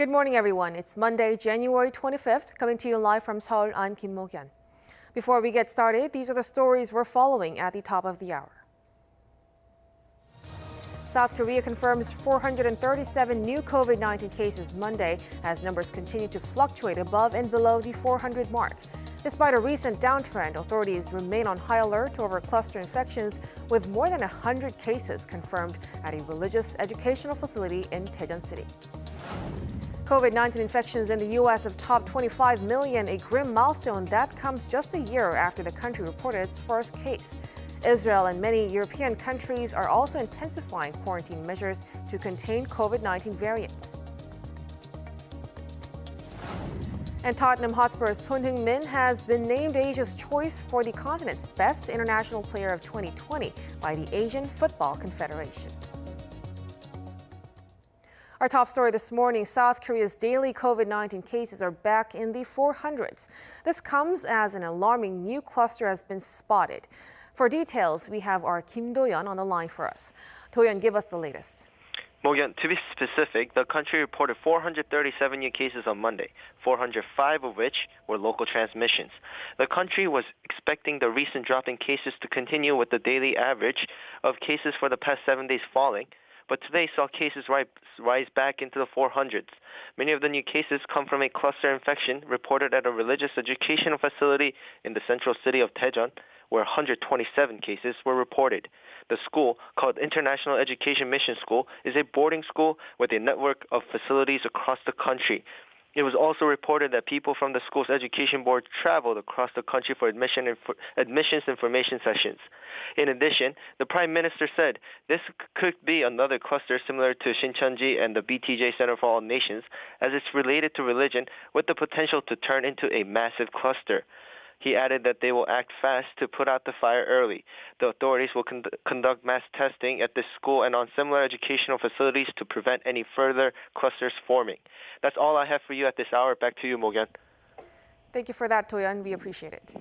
Good morning, everyone. It's Monday, January 25th, coming to you live from Seoul. I'm Kim Mo-kyun. Before we get started, these are the stories we're following at the top of the hour. South Korea confirms 437 new COVID-19 cases Monday as numbers continue to fluctuate above and below the 400 mark. Despite a recent downtrend, authorities remain on high alert over cluster infections with more than 100 cases confirmed at a religious educational facility in Daejeon City. COVID-19 infections in the U.S. have topped 25 million, a grim milestone that comes just a year after the country reported its first case. Israel and many European countries are also intensifying quarantine measures to contain COVID-19 variants. And Tottenham Hotspur's Heung-min has been named Asia's choice for the continent's best international player of 2020 by the Asian Football Confederation. Our top story this morning, South Korea's daily COVID-19 cases are back in the 400s. This comes as an alarming new cluster has been spotted. For details, we have our Kim Do-yeon on the line for us. Do-yeon, give us the latest. Mo-kyun, to be specific, the country reported 437 new cases on Monday, 405 of which were local transmissions. The country was expecting the recent drop in cases to continue with the daily average of cases for the past 7 days falling, but today saw cases rise back into the 400s. Many of the new cases come from a cluster infection reported at a religious educational facility in the central city of Daejeon, where 127 cases were reported. The school, called International Education Mission School, is a boarding school with a network of facilities across the country. It was also reported that people from the school's education board traveled across the country for admissions information sessions. In addition, the Prime Minister said this could be another cluster similar to Shincheonji and the BTS Center for All Nations, as it's related to religion with the potential to turn into a massive cluster. He added that they will act fast to put out the fire early. The authorities will conduct mass testing at this school and on similar educational facilities to prevent any further clusters forming. That's all I have for you at this hour. Back to you, Mo-kyun. Thank you for that, Do-yeon. We appreciate it.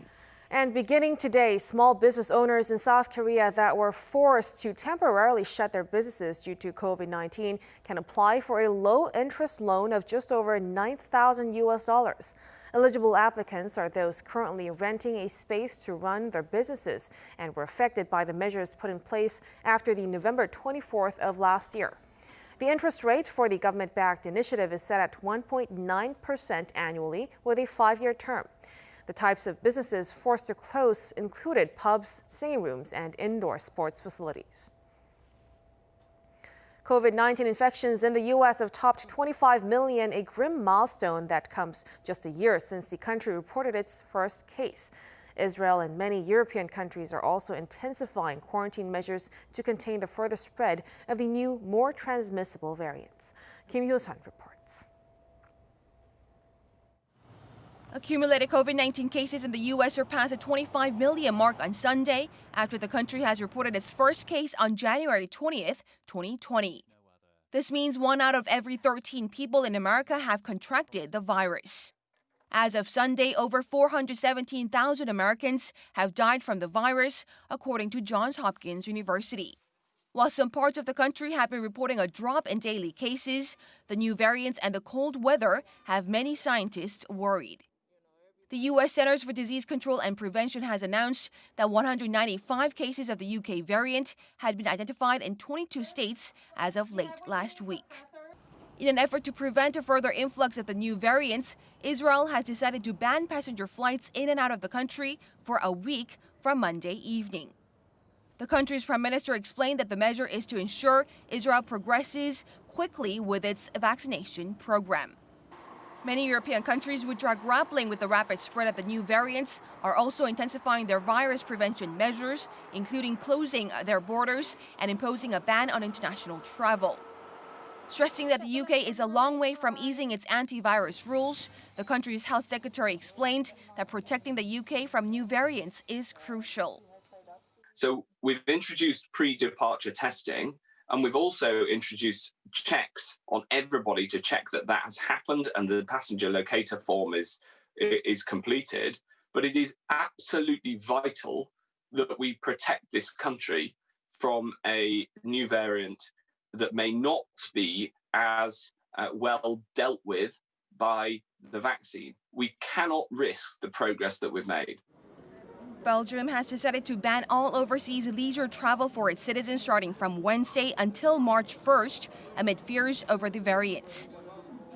And beginning today, small business owners in South Korea that were forced to temporarily shut their businesses due to COVID-19 can apply for a low-interest loan of just over $9,000. Eligible applicants are those currently renting a space to run their businesses and were affected by the measures put in place after the November 24th of last year. The interest rate for the government-backed initiative is set at 1.9% annually with a 5-year term. The types of businesses forced to close included pubs, singing rooms, and indoor sports facilities. COVID-19 infections in the U.S. have topped 25 million, a grim milestone that comes just a year since the country reported its first case. Israel and many European countries are also intensifying quarantine measures to contain the further spread of the new, more transmissible variants. Kim Hyo-sun reports. Accumulated COVID-19 cases in the U.S. surpassed the 25 million mark on Sunday after the country has reported its first case on January 20th, 2020. This means 1 out of every 13 people in America have contracted the virus. As of Sunday, over 417,000 Americans have died from the virus, according to Johns Hopkins University. While some parts of the country have been reporting a drop in daily cases, the new variants and the cold weather have many scientists worried. The U.S. Centers for Disease Control and Prevention has announced that 195 cases of the UK variant had been identified in 22 states as of late last week. In an effort to prevent a further influx of the new variants, Israel has decided to ban passenger flights in and out of the country for a week from Monday evening. The country's prime minister explained that the measure is to ensure Israel progresses quickly with its vaccination program. Many European countries which are grappling with the rapid spread of the new variants are also intensifying their virus prevention measures, including closing their borders and imposing a ban on international travel. Stressing that the UK is a long way from easing its antivirus rules, the country's health secretary explained that protecting the UK from new variants is crucial. So we've introduced pre-departure testing, and we've also introduced checks on everybody to check that that has happened and the passenger locator form is completed. But it is absolutely vital that we protect this country from a new variant that may not be as well dealt with by the vaccine. We cannot risk the progress that we've made. Belgium has decided to ban all overseas leisure travel for its citizens starting from Wednesday until March 1st amid fears over the variants.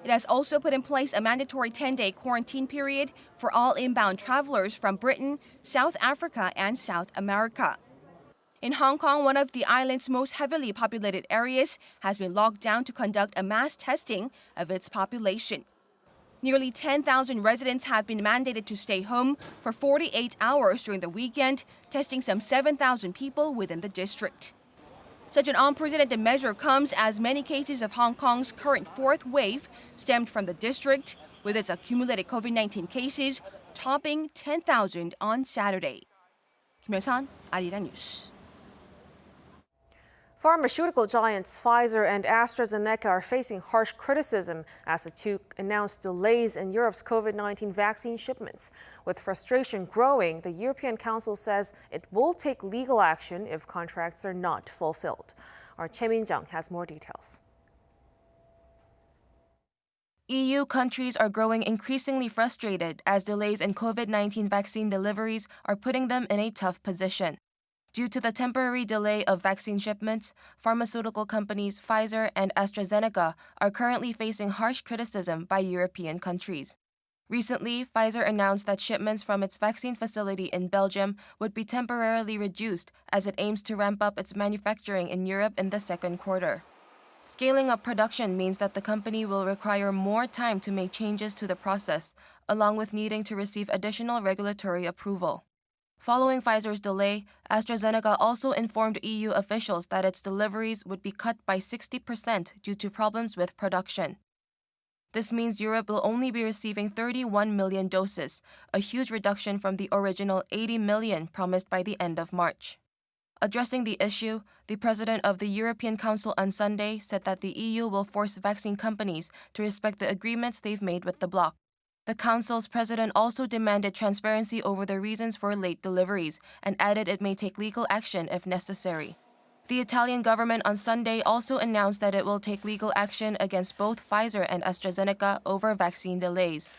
It has also put in place a mandatory 10-day quarantine period for all inbound travelers from Britain, South Africa, and South America. In Hong Kong, one of the island's most heavily populated areas has been locked down to conduct a mass testing of its population. Nearly 10,000 residents have been mandated to stay home for 48 hours during the weekend, testing some 7,000 people within the district. Such an unprecedented measure comes as many cases of Hong Kong's current fourth wave stemmed from the district, with its accumulated COVID-19 cases topping 10,000 on Saturday. Kim Hyun-san, Arirang News. Pharmaceutical giants Pfizer and AstraZeneca are facing harsh criticism as the two announced delays in Europe's COVID-19 vaccine shipments. With frustration growing, the European Council says it will take legal action if contracts are not fulfilled. Our Min has more details. EU countries are growing increasingly frustrated as delays in COVID-19 vaccine deliveries are putting them in a tough position. Due to the temporary delay of vaccine shipments, pharmaceutical companies Pfizer and AstraZeneca are currently facing harsh criticism by European countries. Recently, Pfizer announced that shipments from its vaccine facility in Belgium would be temporarily reduced as it aims to ramp up its manufacturing in Europe in the second quarter. Scaling up production means that the company will require more time to make changes to the process, along with needing to receive additional regulatory approval. Following Pfizer's delay, AstraZeneca also informed EU officials that its deliveries would be cut by 60% due to problems with production. This means Europe will only be receiving 31 million doses, a huge reduction from the original 80 million promised by the end of March. Addressing the issue, the president of the European Council on Sunday said that the EU will force vaccine companies to respect the agreements they've made with the bloc. The Council's president also demanded transparency over the reasons for late deliveries and added it may take legal action if necessary. The Italian government on Sunday also announced that it will take legal action against both Pfizer and AstraZeneca over vaccine delays.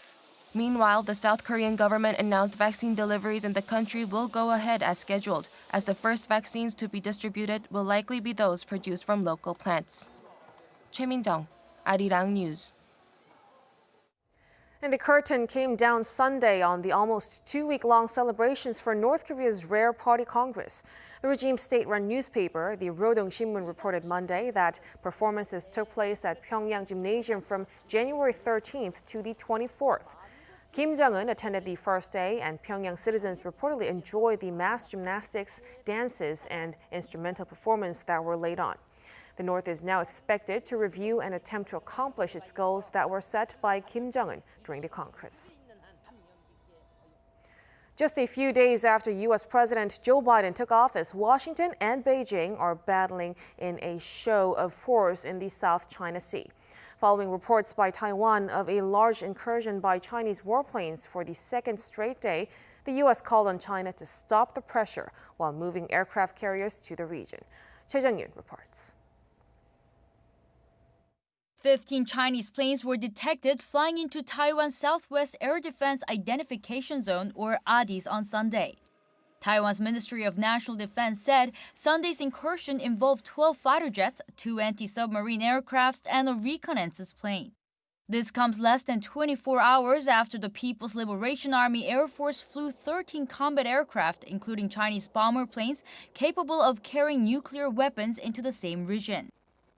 Meanwhile, the South Korean government announced vaccine deliveries in the country will go ahead as scheduled, as the first vaccines to be distributed will likely be those produced from local plants. Min, Arirang News. And the curtain came down Sunday on the almost 2-week-long celebrations for North Korea's Rare Party Congress. The regime's state-run newspaper, the Rodong Shinmun, reported Monday that performances took place at Pyongyang Gymnasium from January 13th to the 24th. Kim Jong-un attended the first day, and Pyongyang citizens reportedly enjoyed the mass gymnastics, dances, and instrumental performance that were laid on. The North is now expected to review and attempt to accomplish its goals that were set by Kim Jong-un during the Congress. Just a few days after U.S. President Joe Biden took office, Washington and Beijing are battling in a show of force in the South China Sea. Following reports by Taiwan of a large incursion by Chinese warplanes for the second straight day, the U.S. called on China to stop the pressure while moving aircraft carriers to the region. Daejeon reports. 15 Chinese planes were detected flying into Taiwan's Southwest Air Defense Identification Zone, or ADIZ, on Sunday. Taiwan's Ministry of National Defense said Sunday's incursion involved 12 fighter jets, 2 anti-submarine aircrafts, and a reconnaissance plane. This comes less than 24 hours after the People's Liberation Army Air Force flew 13 combat aircraft, including Chinese bomber planes, capable of carrying nuclear weapons into the same region.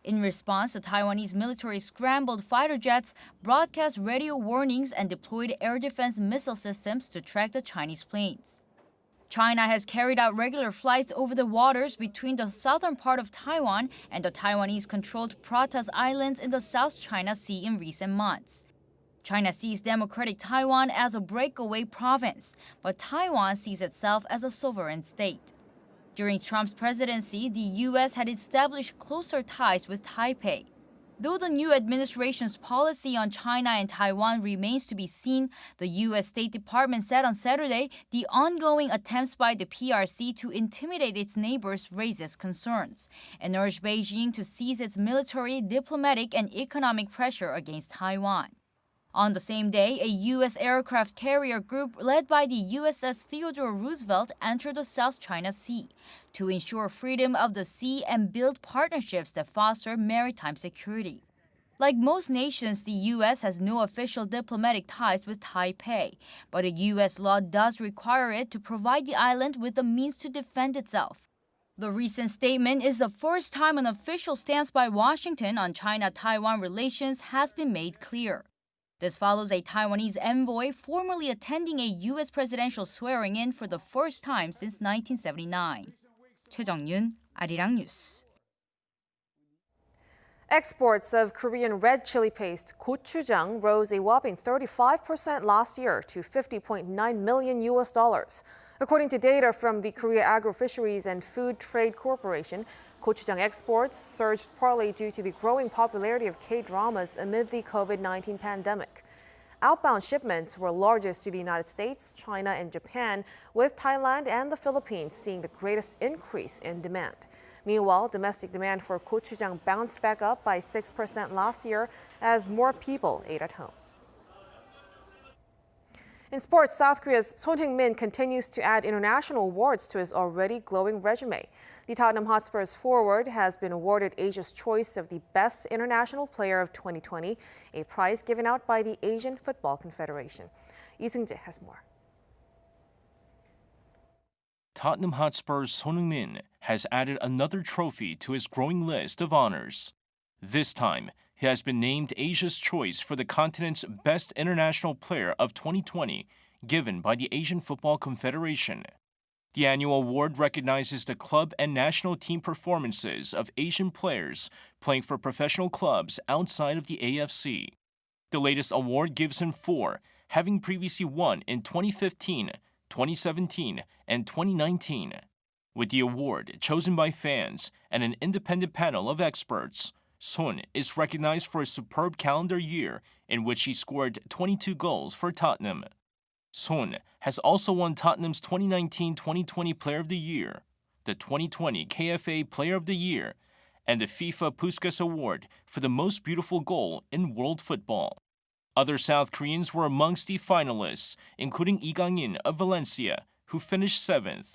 In response, the Taiwanese military scrambled fighter jets, broadcast radio warnings, and deployed air defense missile systems to track the Chinese planes. China has carried out regular flights over the waters between the southern part of Taiwan and the Taiwanese-controlled Pratas Islands in the South China Sea in recent months. China sees Democratic Taiwan as a breakaway province, but Taiwan sees itself as a sovereign state. During Trump's presidency, the U.S. had established closer ties with Taipei. Though the new administration's policy on China and Taiwan remains to be seen, the U.S. State Department said on Saturday the ongoing attempts by the PRC to intimidate its neighbors raises concerns and urged Beijing to cease its military, diplomatic, and economic pressure against Taiwan. On the same day, a U.S. aircraft carrier group led by the USS Theodore Roosevelt entered the South China Sea to ensure freedom of the sea and build partnerships that foster maritime security. Like most nations, the U.S. has no official diplomatic ties with Taipei, but a U.S. law does require it to provide the island with the means to defend itself. The recent statement is the first time an official stance by Washington on China-Taiwan relations has been made clear. This follows a Taiwanese envoy formally attending a U.S. presidential swearing-in for the first time since 1979. 최정윤, Arirang News. Exports of Korean red chili paste, gochujang, rose a whopping 35% last year to $50.9 million. According to data from the Korea Agro-Fisheries and Food Trade Corporation, gochujang exports surged partly due to the growing popularity of K-dramas amid the COVID-19 pandemic. Outbound shipments were largest to the United States, China, and Japan, with Thailand and the Philippines seeing the greatest increase in demand. Meanwhile, domestic demand for gochujang bounced back up by 6% last year as more people ate at home. In sports, South Korea's Heung-min continues to add international awards to his already glowing resume. The Tottenham Hotspur's forward has been awarded Asia's choice of the Best International Player of 2020, a prize given out by the Asian Football Confederation. Lee Seung-jae has more. Tottenham Hotspur's Heung-min has added another trophy to his growing list of honors. This time, he has been named Asia's choice for the continent's Best International Player of 2020, given by the Asian Football Confederation. The annual award recognizes the club and national team performances of Asian players playing for professional clubs outside of the AFC. The latest award gives him 4, having previously won in 2015, 2017, and 2019. With the award chosen by fans and an independent panel of experts, Son is recognized for a superb calendar year in which he scored 22 goals for Tottenham. Son has also won Tottenham's 2019-2020 Player of the Year, the 2020 KFA Player of the Year, and the FIFA Puskas Award for the most beautiful goal in world football. Other South Koreans were amongst the finalists, including Lee Gang-in of Valencia, who finished 7th.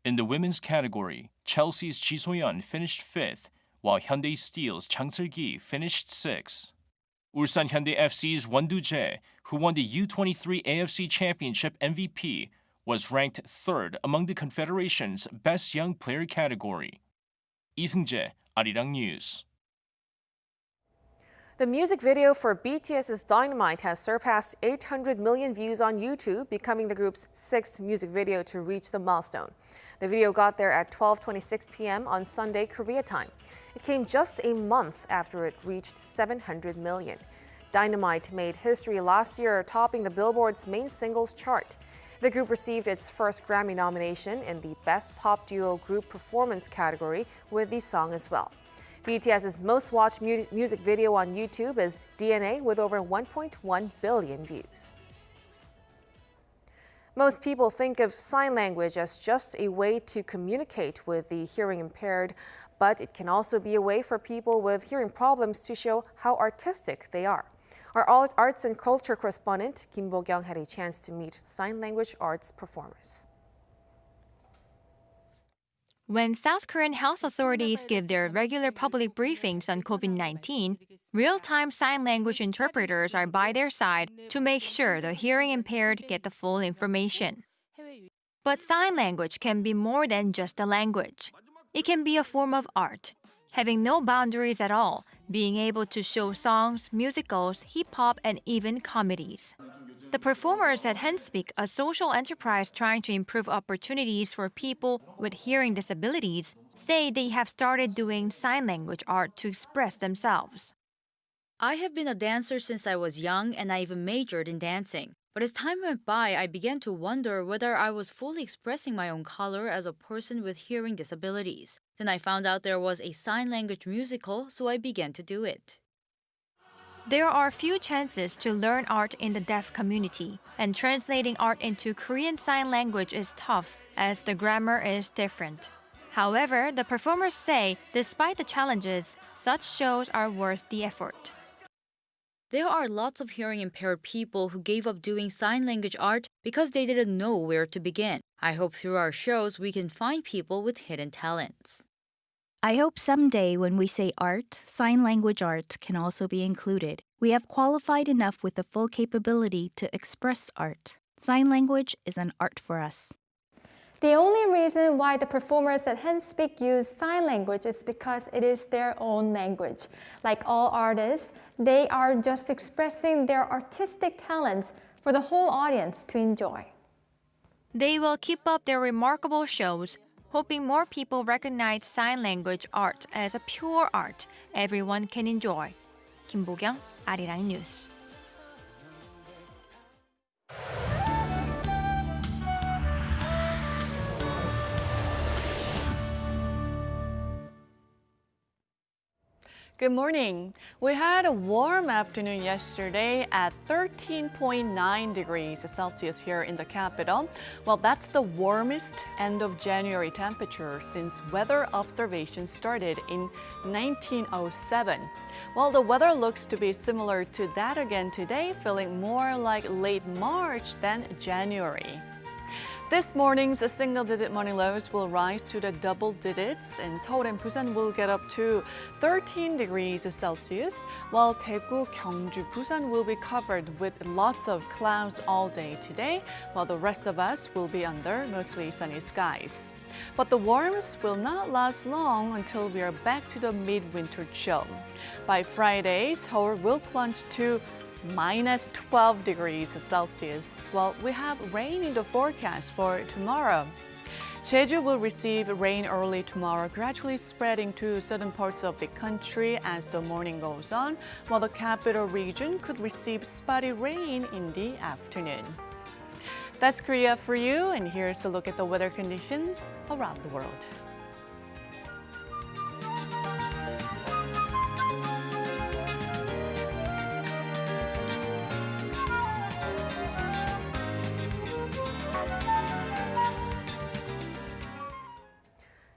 In the women's category, Chelsea's Ji So-yeon finished 5th, while Hyundai Steel's Chang Seul-gi finished 6th. Ulsan Hyundai FC's Won Do-jae, who won the U23 AFC Championship MVP, was ranked 3rd among the Confederation's Best Young Player category. Lee Seung-jae, Arirang News. The music video for BTS's Dynamite has surpassed 800 million views on YouTube, becoming the group's 6th music video to reach the milestone. The video got there at 12:26 p.m. on Sunday, Korea time. It came just a month after it reached 700 million. Dynamite made history last year, topping the Billboard's main singles chart. The group received its first Grammy nomination in the Best Pop Duo Group Performance category with the song as well. BTS's most watched music video on YouTube is DNA with over 1.1 billion views. Most people think of sign language as just a way to communicate with the hearing impaired, but it can also be a way for people with hearing problems to show how artistic they are. Our arts and culture correspondent Kim Bo-kyung had a chance to meet sign language arts performers. When South Korean health authorities give their regular public briefings on COVID-19, real-time sign language interpreters are by their side to make sure the hearing impaired get the full information. But sign language can be more than just a language. It can be a form of art, having no boundaries at all, being able to show songs, musicals, hip-hop, and even comedies. The performers at HeungSpeak, a social enterprise trying to improve opportunities for people with hearing disabilities, say they have started doing sign language art to express themselves. I have been a dancer since I was young, and I even majored in dancing. But as time went by, I began to wonder whether I was fully expressing my own color as a person with hearing disabilities. Then I found out there was a sign language musical, so I began to do it. There are few chances to learn art in the deaf community, and translating art into Korean Sign Language is tough as the grammar is different. However, the performers say, despite the challenges, such shows are worth the effort. There are lots of hearing impaired people who gave up doing sign language art because they didn't know where to begin. I hope through our shows we can find people with hidden talents. I hope someday when we say art, sign language art can also be included. We have qualified enough with the full capability to express art. Sign language is an art for us. The only reason why the performers at HeungSpeak use sign language is because it is their own language. Like all artists, they are just expressing their artistic talents for the whole audience to enjoy. They will keep up their remarkable shows, hoping more people recognize sign language art as a pure art everyone can enjoy. 김보경, Arirang News. Good morning. We had a warm afternoon yesterday at 13.9 degrees Celsius here in the capital. Well, that's the warmest end of January temperature since weather observation started in 1907. Well, the weather looks to be similar to that again today, feeling more like late March than January. This morning's single-digit morning lows will rise to the double digits, and Seoul and Busan will get up to 13 degrees Celsius, while Daegu, Gyeongju, Busan will be covered with lots of clouds all day today, while the rest of us will be under mostly sunny skies. But the warmth will not last long until we are back to the mid-winter chill. By Friday, Seoul will plunge to minus 12 degrees Celsius. Well, we have rain in the forecast for tomorrow. Jeju will receive rain early tomorrow, gradually spreading to certain parts of the country as the morning goes on, while the capital region could receive spotty rain in the afternoon. That's Korea for you, and here's a look at the weather conditions around the world.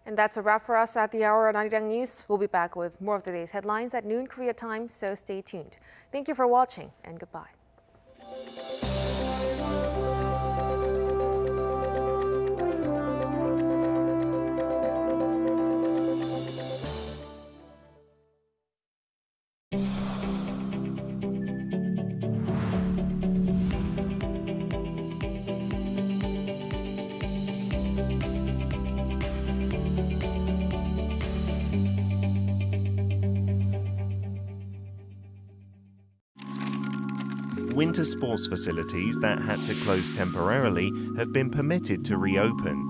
And that's a wrap for us at the hour on Arirang News. We'll be back with more of the day's headlines at noon Korea time, so stay tuned. Thank you for watching, and goodbye. Winter sports facilities that had to close temporarily have been permitted to reopen.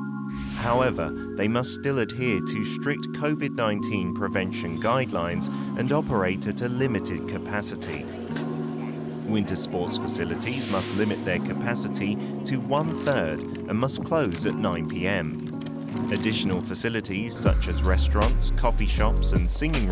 However, they must still adhere to strict COVID-19 prevention guidelines and operate at a limited capacity. Winter sports facilities must limit their capacity to 1/3 and must close at 9 p.m. Additional facilities such as restaurants, coffee shops and singing rooms